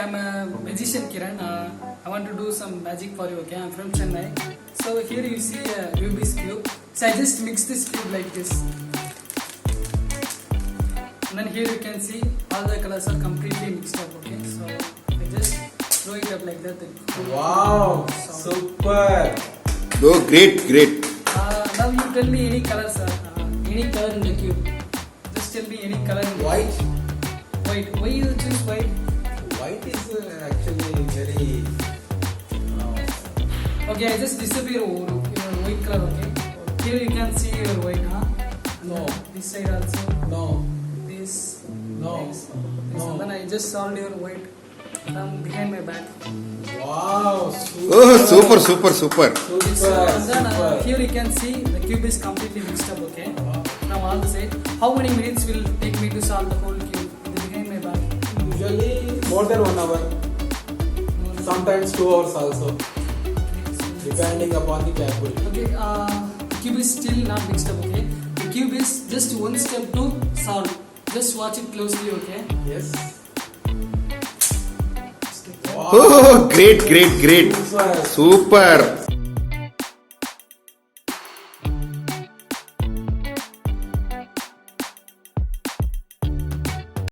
I'm a magician, Kiran. I want to do some magic for you, okay? I'm from Chennai. So here you see a Rubik's cube. So I just mix this cube like this. And then here you can see all the colors are completely mixed up, okay? So I just throw it up like that. Wow, super. Oh, great. Now you tell me any color, sir. Any color in the cube. Just tell me any color in the White. White. Why you choose white? White is actually very. Okay, I just disappear over your white color, okay? Here you can see your white, huh? And No. This side also. No. This. No. This. No. And then I just solved your white from behind my back. Wow. Super. Oh, super. So, and then Super. here you can see the cube is completely mixed up, okay? From all the side. How many minutes will take me to solve the whole cube behind my back? Usually more than 1 hour. Sometimes 2 hours also. Depending upon the capability. Okay, the cube is still not mixed up, okay? The cube is just one step to solve. Just watch it closely, okay? Yes. Oh, great. Super. Super.